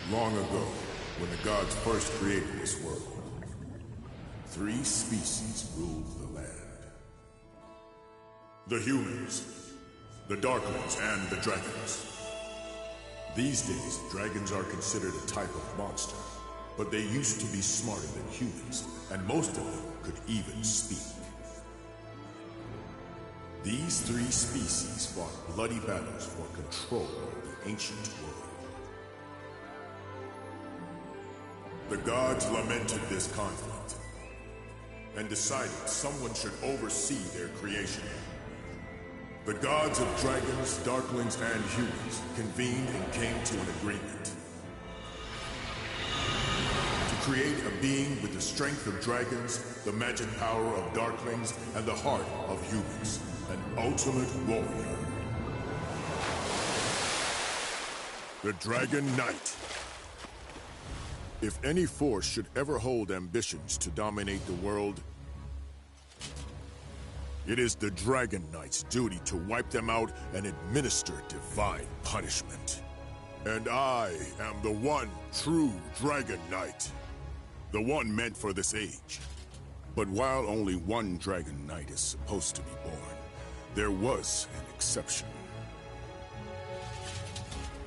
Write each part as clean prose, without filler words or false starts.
Long ago, when the gods first created this world, 3 species ruled the land. The humans, the darklings, and the dragons. These days, dragons are considered a type of monster, but they used to be smarter than humans, and most of them could even speak. These 3 species fought bloody battles for control of the ancient world. The gods lamented this conflict and decided someone should oversee their creation. The gods of dragons, darklings, and humans convened and came to an agreement to create a being with the strength of dragons, the magic power of darklings, and the heart of humans, an ultimate warrior. The Dragon Knight. If any force should ever hold ambitions to dominate the world, it is the Dragon Knight's duty to wipe them out and administer divine punishment. And I am the one true Dragon Knight, the one meant for this age. But while only one Dragon Knight is supposed to be born, there was an exception.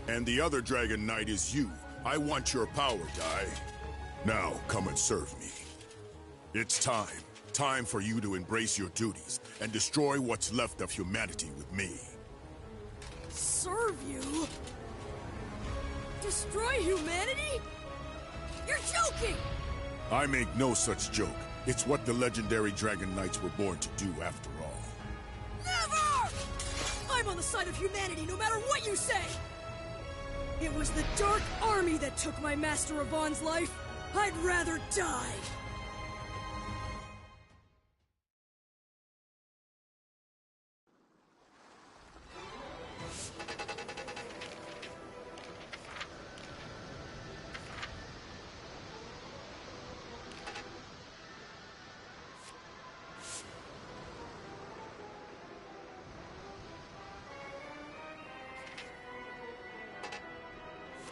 And the other Dragon Knight is you. I want your power, Dai. Now, come and serve me. It's time. Time for you to embrace your duties and destroy what's left of humanity with me. Serve you? Destroy humanity? You're joking! I make no such joke. It's what the legendary Dragon Knights were born to do after all. Never! I'm on the side of humanity no matter what you say! It was the Dark Army that took my Master Avon's life. I'd rather die.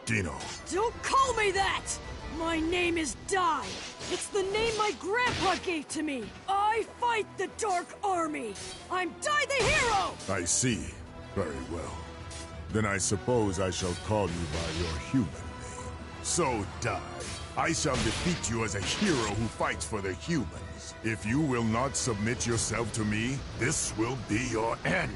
Dino. Don't call me that! My name is Dai. It's the name my grandpa gave to me. I fight the Dark Army. I'm Dai the Hero! I see. Very well. Then I suppose I shall call you by your human name. So, Dai, I shall defeat you as a hero who fights for the humans. If you will not submit yourself to me, this will be your end.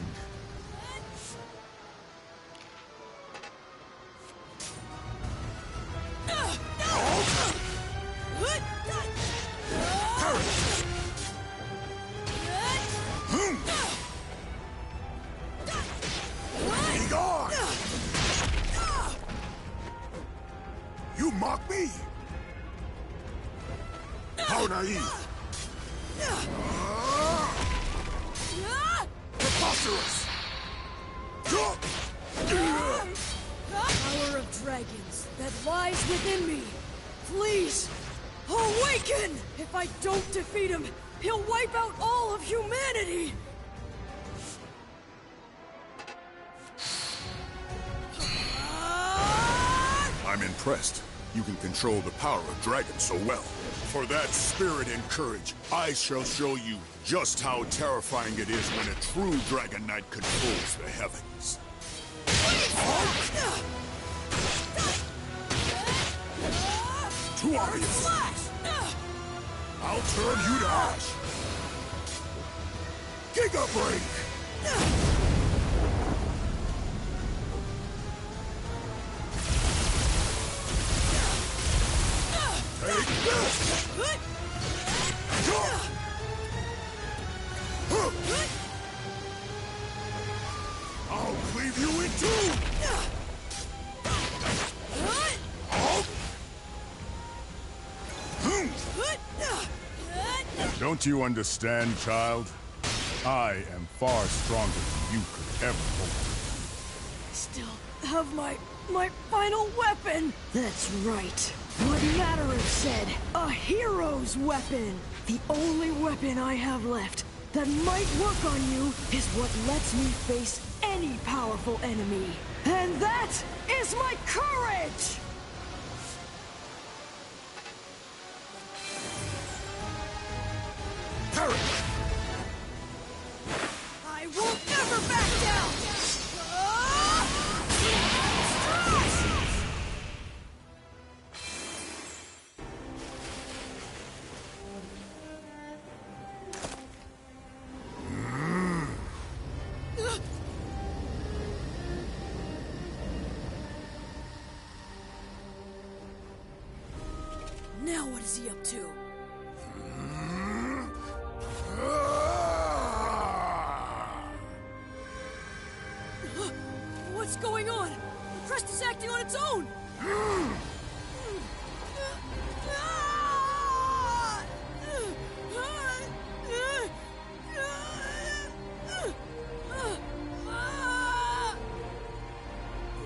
You mock me? How naive! Preposterous! Power of dragons that lies within me. Please, awaken! If I don't defeat him, he'll wipe out all of humanity! I'm impressed. You can control the power of dragons so well. For that spirit and courage, I shall show you just how terrifying it is when a true Dragon Knight controls the heavens. Too obvious. I'll turn you to ash. Giga Break! Take this! I'll cleave you in two! Don't you understand, child? I am far stronger than you could ever hope. Still have my final weapon! That's right. What Matterer said, a hero's weapon! The only weapon I have left that might work on you is what lets me face any powerful enemy. And that is my courage! Courage! I will never back down! Strash! Now what is he up to? What's going on? The crest is acting on its own!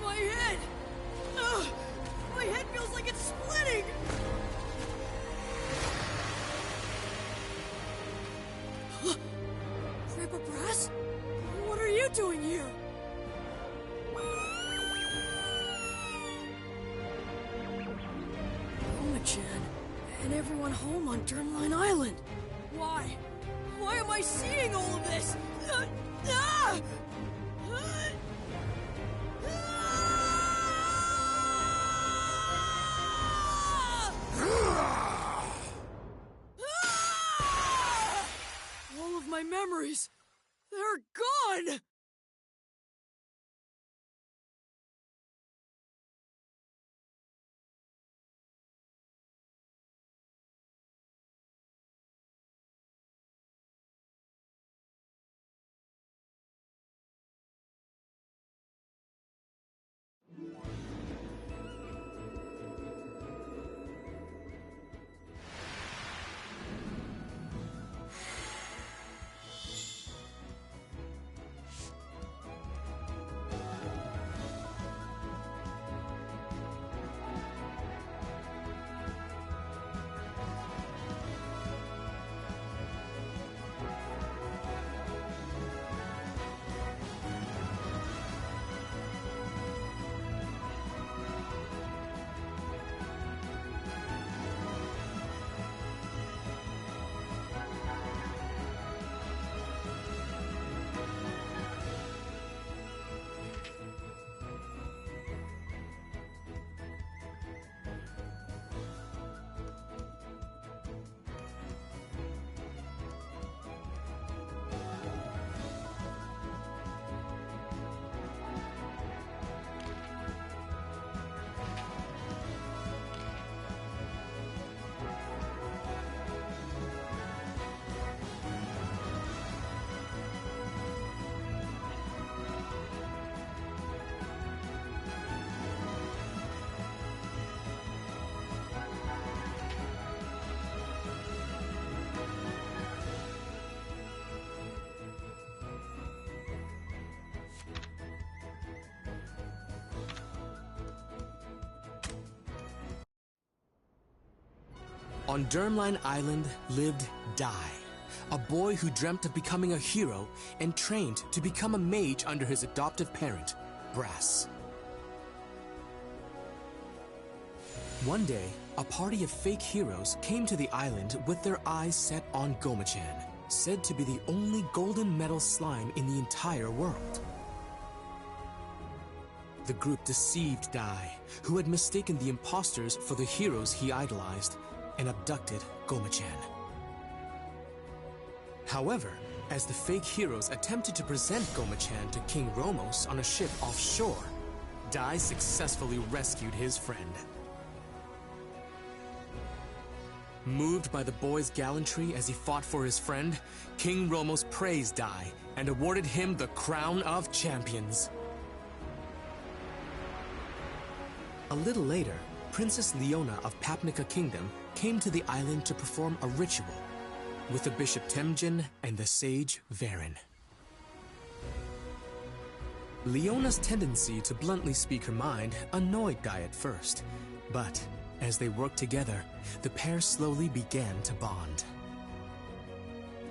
My head! My head feels like it's splitting! Grandpa Brass? What are you doing here? Oma-chan, and everyone home on Germline Island. Why? Why am I seeing all of this? Ah! All of my memories, they're gone! On Germline Island lived Dai, a boy who dreamt of becoming a hero and trained to become a mage under his adoptive parent, Brass. One day, a party of fake heroes came to the island with their eyes set on Goma-chan, said to be the only golden metal slime in the entire world. The group deceived Dai, who had mistaken the imposters for the heroes he idolized, and abducted Goma-chan. However, as the fake heroes attempted to present Goma-chan to King Romos on a ship offshore, Dai successfully rescued his friend. Moved by the boy's gallantry as he fought for his friend, King Romos praised Dai and awarded him the Crown of Champions. A little later, Princess Leona of Papnica Kingdom came to the island to perform a ritual. with the Bishop Temujin and the Sage Varen. Leona's tendency to bluntly speak her mind annoyed Dai at first, but as they worked together, the pair slowly began to bond.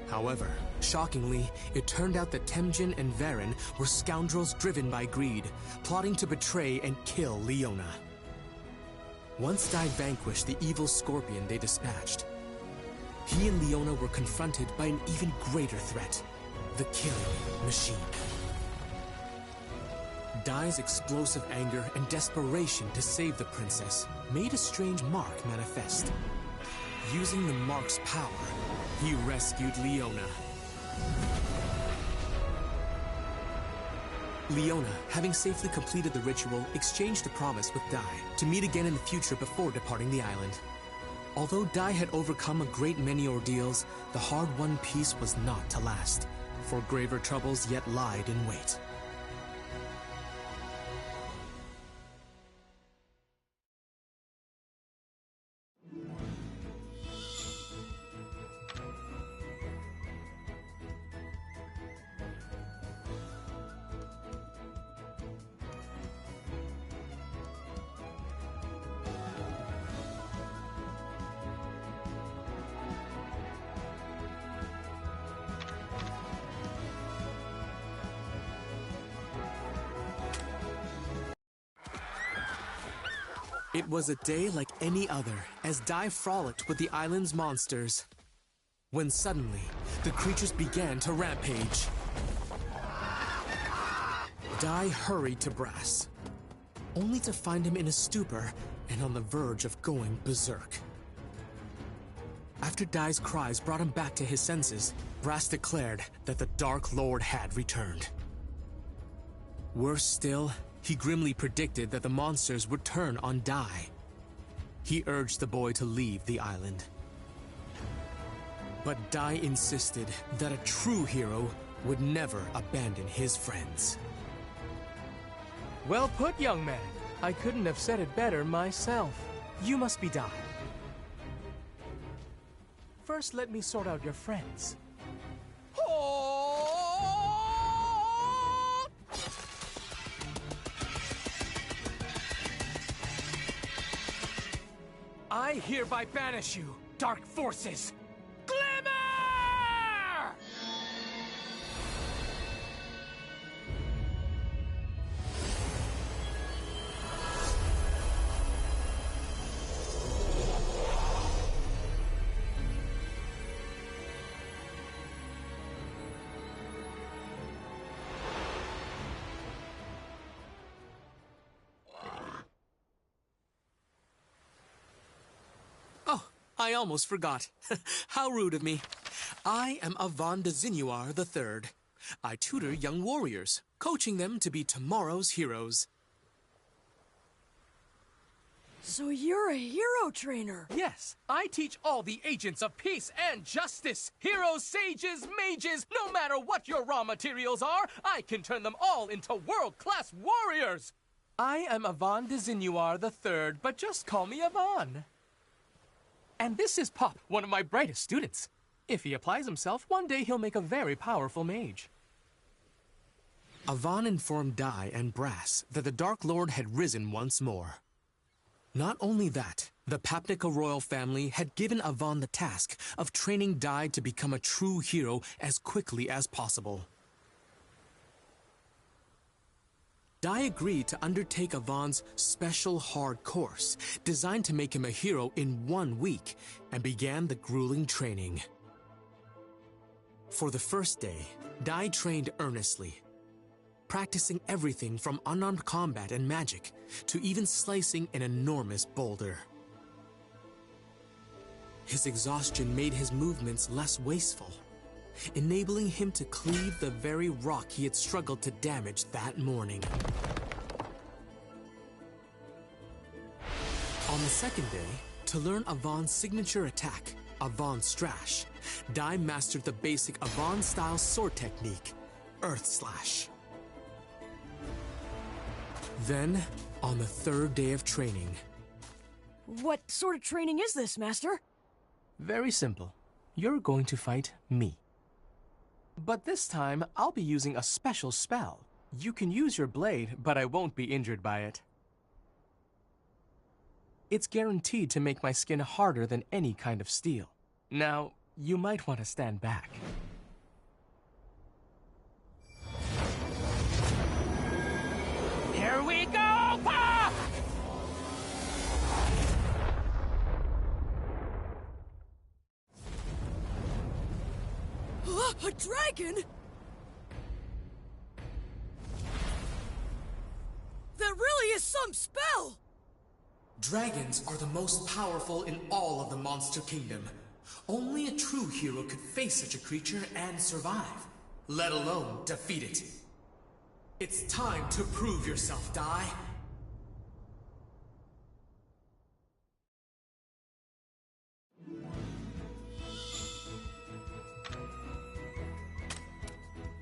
However, shockingly, it turned out that Temujin and Varen were scoundrels driven by greed, plotting to betray and kill Leona. Once Dai vanquished the evil scorpion they dispatched, he and Leona were confronted by an even greater threat, the killing machine. Dai's explosive anger and desperation to save the princess made a strange mark manifest. Using the mark's power, he rescued Leona. Leona, having safely completed the ritual, exchanged a promise with Dai to meet again in the future before departing the island. Although Dai had overcome a great many ordeals, the hard-won peace was not to last, for graver troubles yet lied in wait. It was a day like any other, as Dai frolicked with the island's monsters, when suddenly, the creatures began to rampage. Dai hurried to Brass, only to find him in a stupor and on the verge of going berserk. After Dai's cries brought him back to his senses, Brass declared that the Dark Lord had returned. Worse still, he grimly predicted that the monsters would turn on Dai. He urged the boy to leave the island. But Dai insisted that a true hero would never abandon his friends. Well put, young man. I couldn't have said it better myself. You must be Dai. First, let me sort out your friends. I hereby banish you, dark forces! Glimmer! I almost forgot. How rude of me. I am Avon de Zinuar III. I tutor young warriors, coaching them to be tomorrow's heroes. So you're a hero trainer? Yes, I teach all the agents of peace and justice. Heroes, sages, mages, no matter what your raw materials are, I can turn them all into world-class warriors. I am Avon de Zinuar III, but just call me Avon. And this is Pop, one of my brightest students. If he applies himself, one day he'll make a very powerful mage. Avon informed Dai and Brass that the Dark Lord had risen once more. Not only that, the Papnica royal family had given Avon the task of training Dai to become a true hero as quickly as possible. Dai agreed to undertake Avon's special hard course, designed to make him a hero in 1 week, and began the grueling training. For the first day, Dai trained earnestly, practicing everything from unarmed combat and magic to even slicing an enormous boulder. His exhaustion made his movements less wasteful, enabling him to cleave the very rock he had struggled to damage that morning. On the second day, to learn Avon's signature attack, Avon Strash, Dai mastered the basic Avon-style sword technique, Earth Slash. Then, on the third day of training... What sort of training is this, Master? Very simple. you're going to fight me. But this time, I'll be using a special spell. You can use your blade, but I won't be injured by it. It's guaranteed to make my skin harder than any kind of steel. Now, you might want to stand back. Here we go, Pa! A dragon? That really is some spell! Dragons are the most powerful in all of the Monster Kingdom. Only a true hero could face such a creature and survive, let alone defeat it. It's time to prove yourself, Dai.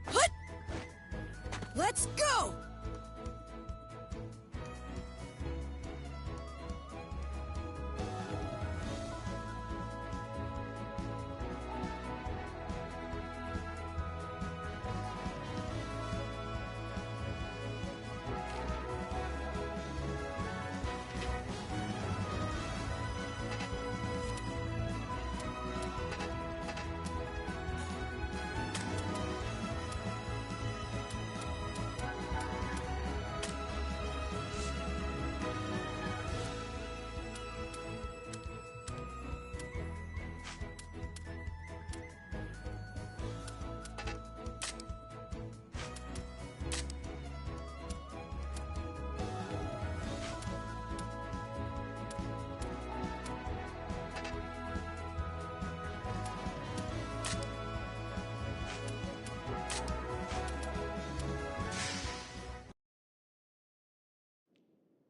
Hut! Let's go!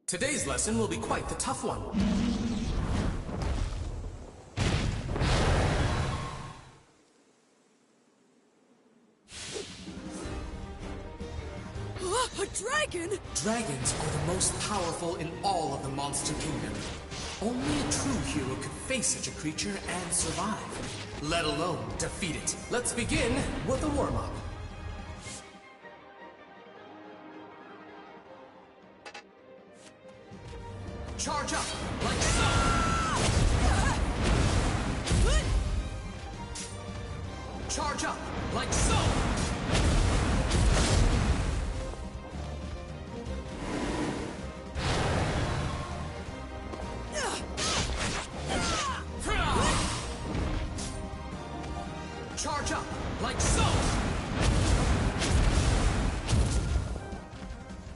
Today's lesson will be quite the tough one. A dragon? Dragons are the most powerful in all of the Monster Kingdom. Only a true hero could face such a creature and survive, let alone defeat it. Let's begin with a warm-up. Charge up, like so! Charge up, like so! Charge up, like so!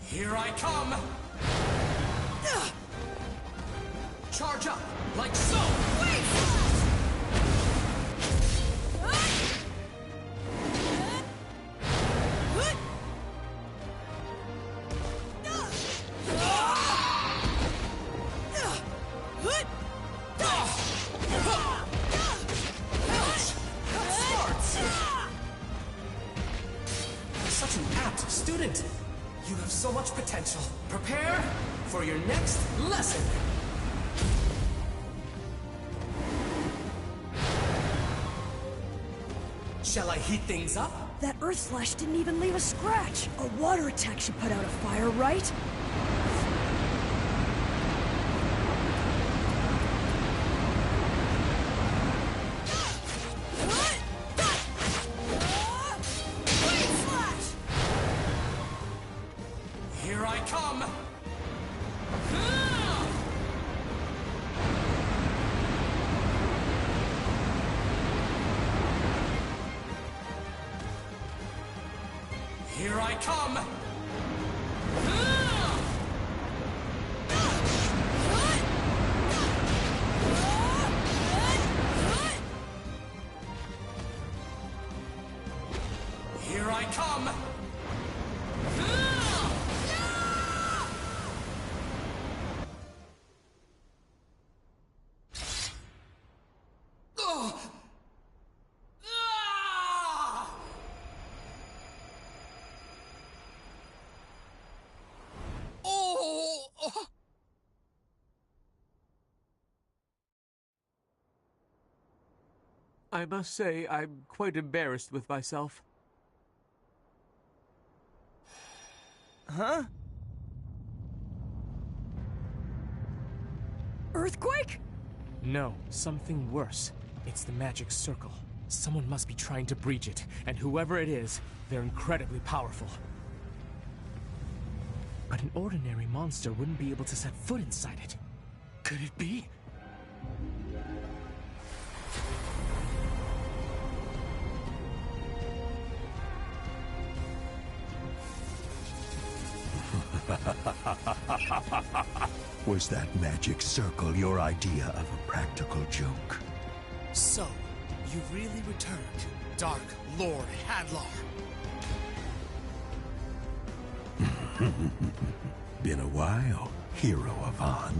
Here I come! Charge up, like so! Wait! Such an apt student! You have so much potential. Prepare for your next lesson! Shall I heat things up? That Earth Slash didn't even leave a scratch. A water attack should put out a fire, right? Here I come! Here I come! Here I come! I must say, I'm quite embarrassed with myself. Huh? Earthquake? No, something worse. It's the magic circle. Someone must be trying to breach it, and whoever it is, they're incredibly powerful. But an ordinary monster wouldn't be able to set foot inside it. Could it be? Was that magic circle your idea of a practical joke? So, you really returned, Dark Lord Hadlar. Been a while, hero Avan.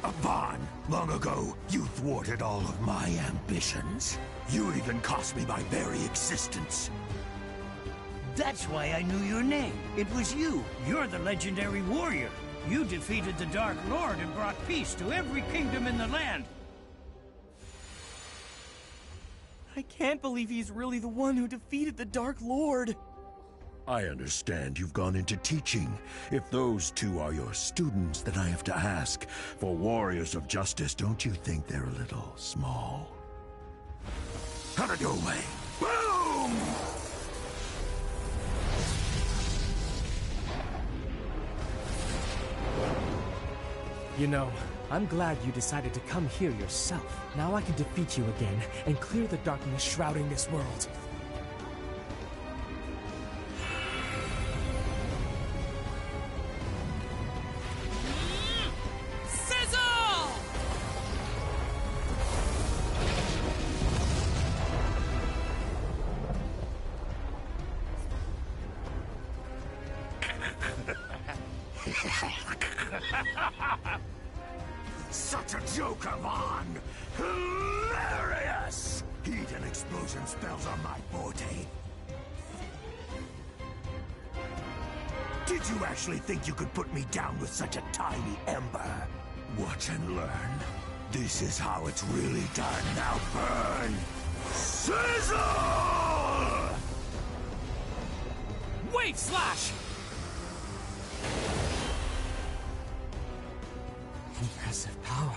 Avan, long ago, you thwarted all of my ambitions. You even cost me my very existence. That's why I knew your name. It was you. You're the legendary warrior. You defeated the Dark Lord and brought peace to every kingdom in the land. I can't believe he's really the one who defeated the Dark Lord. I understand you've gone into teaching. If those two are your students, then I have to ask, for warriors of justice, don't you think they're a little small? Out of your way! Boom! You know, I'm glad you decided to come here yourself. Now I can defeat you again and clear the darkness shrouding this world. Such a joke, Avan! Hilarious! Heat and explosion spells are my forte. Did you actually think you could put me down with such a tiny ember? Watch and learn. This is how it's really done. Now burn! Sizzle! Wait, Slash! Impressive power.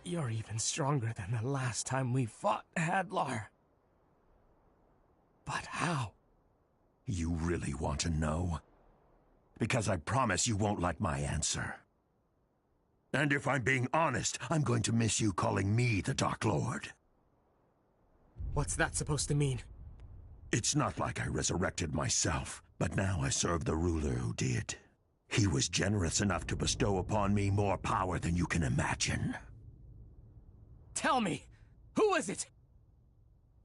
You're even stronger than the last time we fought, Hadlar. But how? You really want to know? Because I promise you won't like my answer. And if I'm being honest, I'm going to miss you calling me the Dark Lord. What's that supposed to mean? It's not like I resurrected myself, but now I serve the ruler who did. He was generous enough to bestow upon me more power than you can imagine. Tell me, who is it?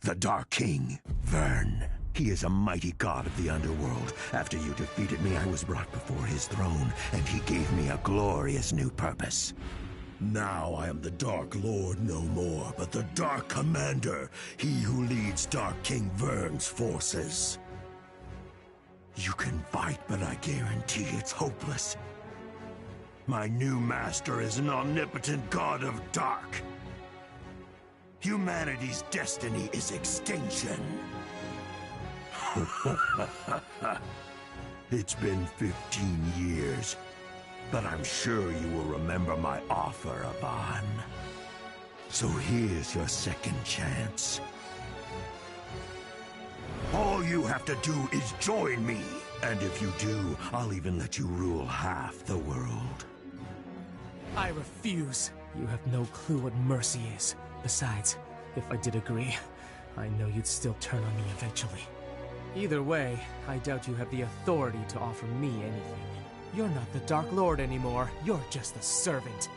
The Dark King, Vern. He is a mighty god of the underworld. After you defeated me, I was brought before his throne, and he gave me a glorious new purpose. Now I am the Dark Lord no more, but the Dark Commander, he who leads Dark King Vern's forces. You can fight, but I guarantee it's hopeless. My new master is an omnipotent god of dark. Humanity's destiny is extinction. It's been 15 years, but I'm sure you will remember my offer, Avan. So here's your second chance. All you have to do is join me. And if you do, I'll even let you rule half the world. I refuse. You have no clue what mercy is. Besides, if I did agree, I know you'd still turn on me eventually. Either way, I doubt you have the authority to offer me anything. You're not the Dark Lord anymore. You're just a servant.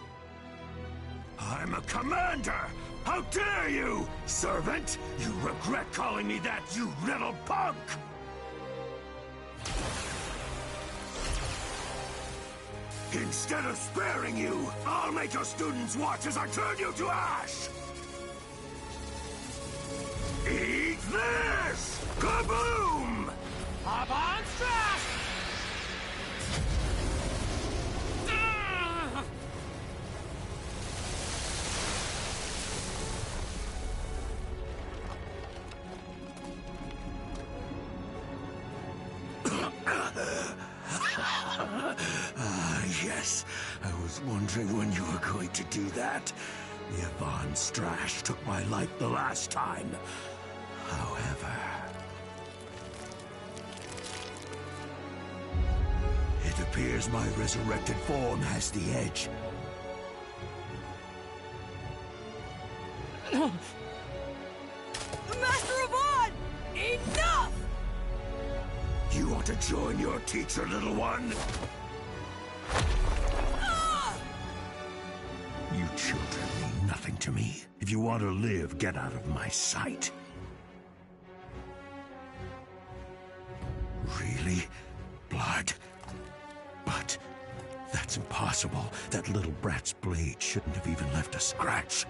I'm a commander! How dare you! Servant! You regret calling me that, you little punk! Instead of sparing you, I'll make your students watch as I turn you to ash! Eat this! Kaboom! Avan Strash! was wondering when you were going to do that. The Yvonne Strash took my life the last time. However, it appears my resurrected form has the edge. Master Yvonne! Enough! You want to join your teacher, little one? You children mean nothing to me. If you want to live, get out of my sight. Really? Blood? But that's impossible. That little brat's blade shouldn't have even left a scratch.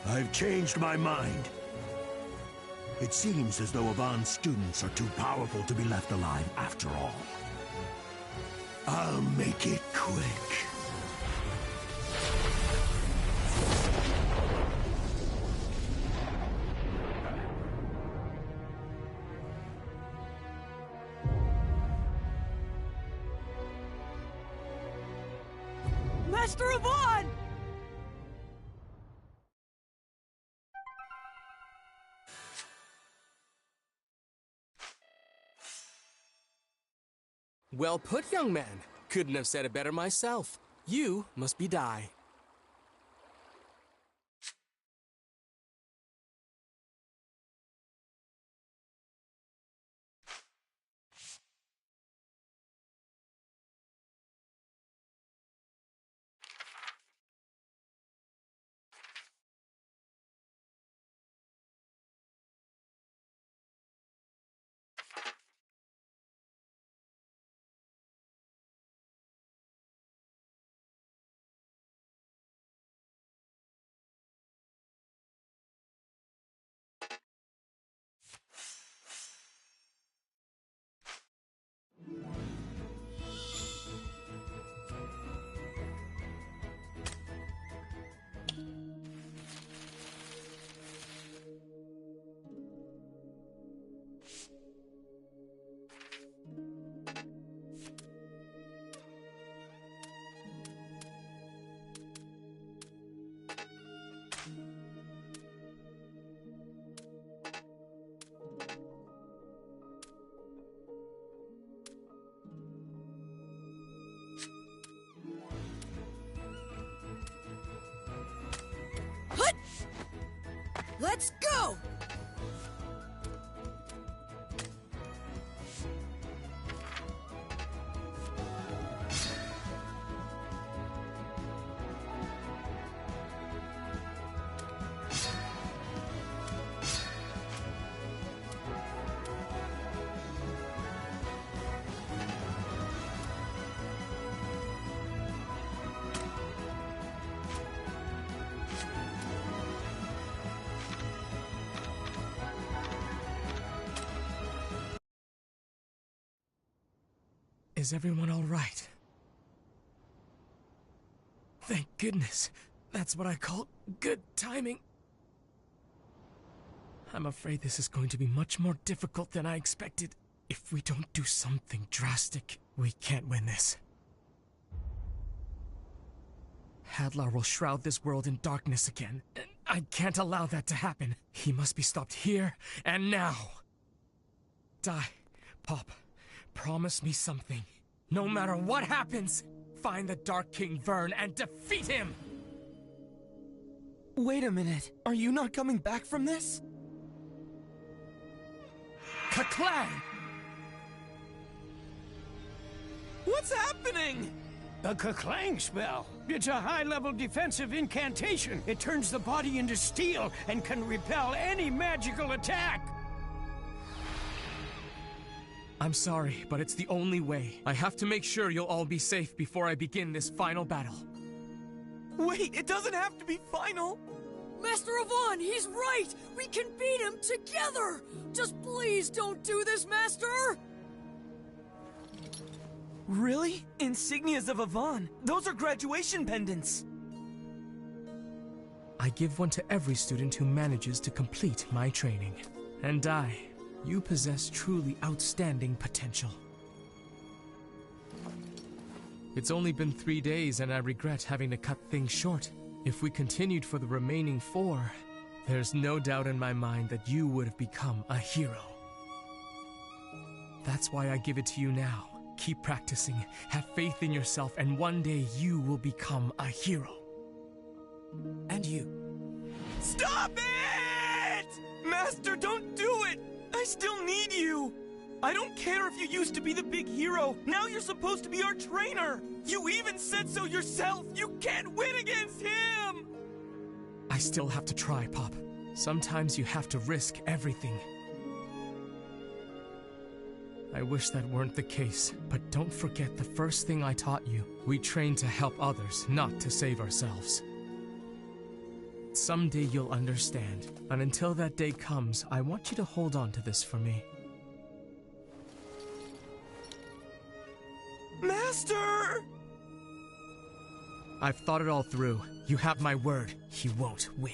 I've changed my mind. It seems as though Yvonne's students are too powerful to be left alive after all. I'll make it quick. Master Yvonne! Well put, young man. Couldn't have said it better myself. You must be Dai. Let's go! Is everyone all right? Thank goodness. That's what I call good timing. I'm afraid this is going to be much more difficult than I expected. If we don't do something drastic, we can't win this. Hadlar will shroud this world in darkness again. I can't allow that to happen. He must be stopped here and now. Dai, Pop, promise me something. No matter what happens, find the Dark King Vern and defeat him! Wait a minute. Are you not coming back from this? Ka-clang! What's happening? A Ka-clang spell. It's a high-level defensive incantation. It turns the body into steel and can repel any magical attack. I'm sorry, but it's the only way. I have to make sure you'll all be safe before I begin this final battle. Wait, it doesn't have to be final. Master Yvonne, he's right! We can beat him together! Just please don't do this, Master! Really? Insignias of Yvonne. Those are graduation pendants. I I give one to every student who manages to complete my training. And you possess truly outstanding potential. It's only been 3 days and I regret having to cut things short. If we continued for the remaining 4, there's no doubt in my mind that you would have become a hero. That's why I give it to you now. Keep practicing, have faith in yourself, and one day you will become a hero. And you. Stop it! Master, don't do it! I still need you! I don't care if you used to be the big hero. Now you're supposed to be our trainer! You even said so yourself! You can't win against him! I still have to try, Pop. Sometimes you have to risk everything. I wish that weren't the case, but don't forget the first thing I taught you. We train to help others, not to save ourselves. Someday you'll understand, and until that day comes, I want you to hold on to this for me. Master! I've thought it all through. You have my word. He won't win.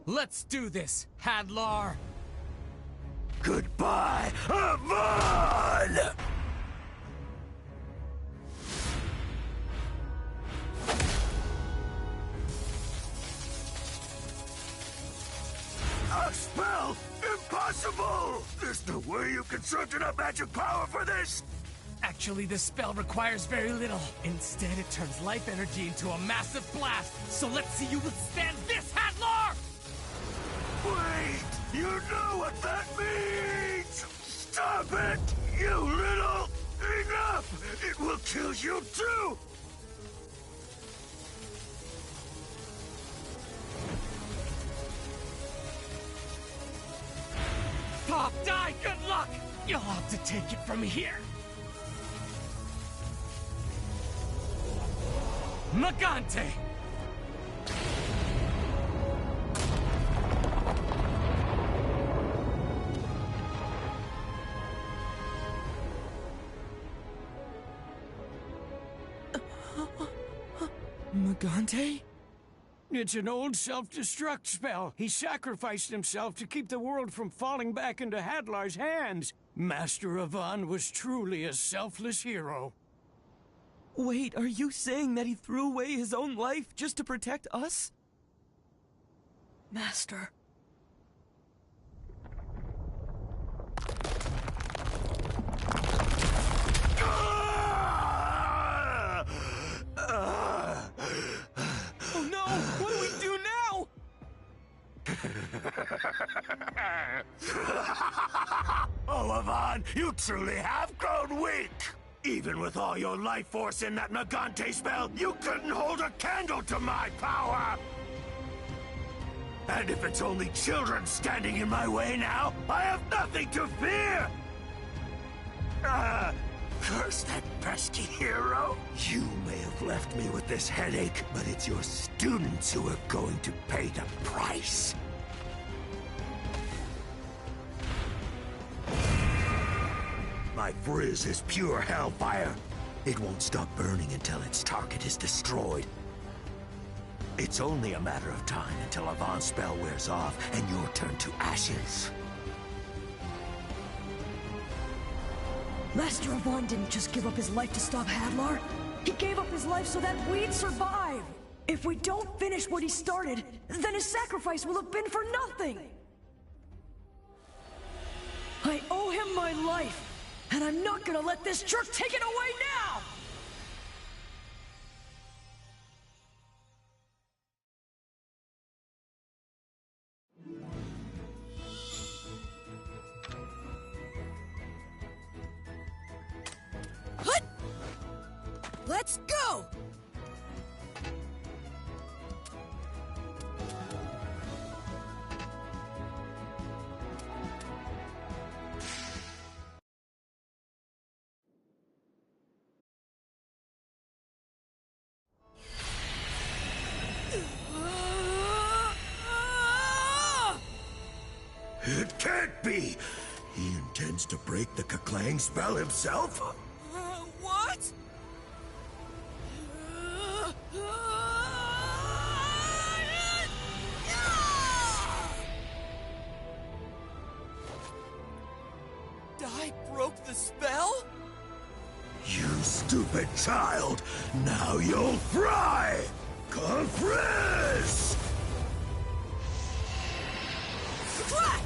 Let's do this, Hadlar! Goodbye, Avon! A spell? Impossible! There's no way you concerted a magic power for this! Actually, this spell requires very little. Instead, it turns life energy into a massive blast. So let's see you withstand this, Hadlar! Wait! You know what that means! Stop it! You little... Enough! It will kill you too! Pop, die! Good luck! You'll have to take it from here. Magante! Magante? It's an old self-destruct spell. He sacrificed himself to keep the world from falling back into Hadlar's hands. Master Avon was truly a selfless hero. Wait, are you saying that he threw away his own life just to protect us? Master. Oh no! What do we do now? Oh, Avon, you truly have grown weak! Even with all your life force in that Magante spell, you couldn't hold a candle to my power! And if it's only children standing in my way now, I have nothing to fear! Curse that pesky hero! You may have left me with this headache, but it's your students who are going to pay the price. My frizz is pure hellfire. It won't stop burning until its target is destroyed. It's only a matter of time until Avon's spell wears off and you'll turn to ashes. Master Avon didn't just give up his life to stop Hadlar. He gave up his life so that we'd survive. If we don't finish what he started, then his sacrifice will have been for nothing. I owe him my life, and I'm not gonna let this jerk take it away now! Let's go! It can't be! He intends to break the Kaklang spell himself? What? stupid child! Now you'll fry! Confrizz! Crack!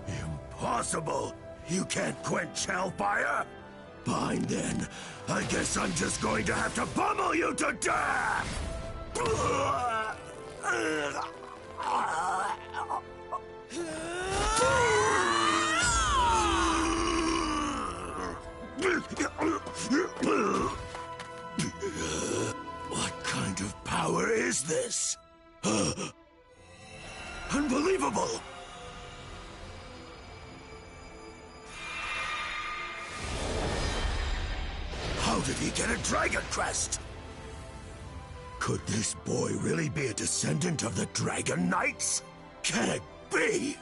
Impossible! You can't quench hellfire? Fine then. I guess I'm just going to have to pummel you to death! What kind of power is this? Unbelievable! How did he get a dragon crest? Could this boy really be a descendant of the Dragon Knights? Can it be?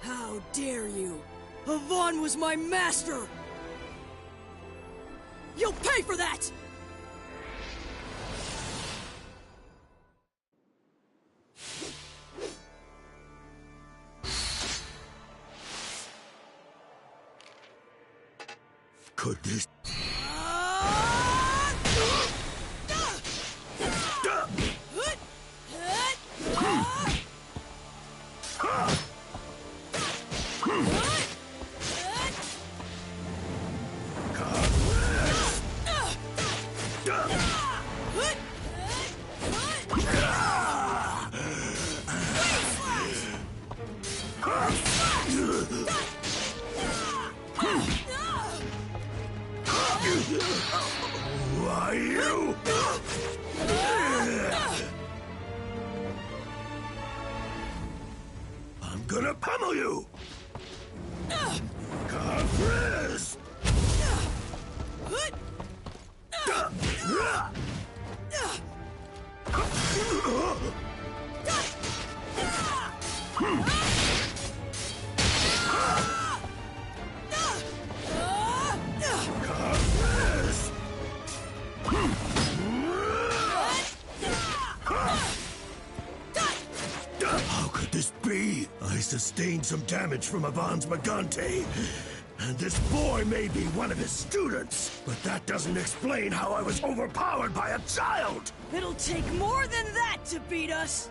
How dare you! Avon was my master! You'll pay for that! Could this... Why you? I'm gonna pummel you! Confrizz! How could this be? I sustained some damage from Avon's Magante. And this boy may be one of his students, but that doesn't explain how I was overpowered by a child! It'll take more than that to beat us!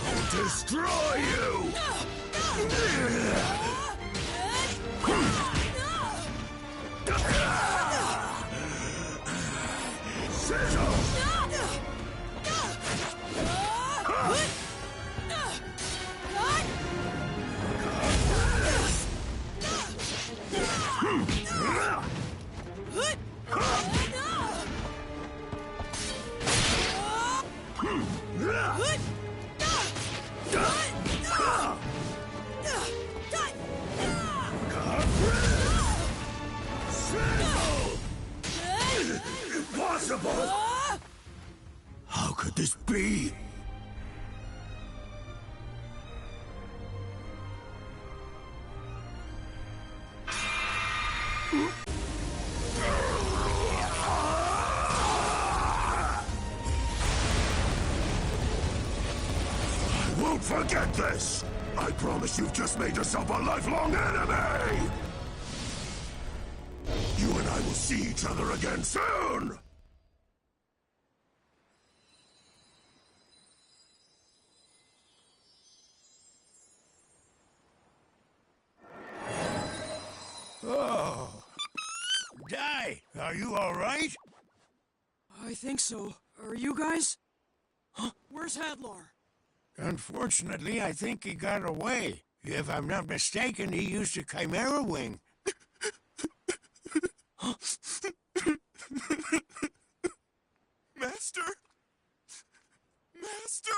I'll destroy you! Sizzle! Impossible! How could this be? I won't forget this! I promise you've just made yourself a lifelong enemy! You and I will see each other again soon! Oh. Di, are you all right? I think so. Are you guys? Huh? Where's Hadlar? Unfortunately, I think he got away. If I'm not mistaken, he used a chimera wing. Master? Master!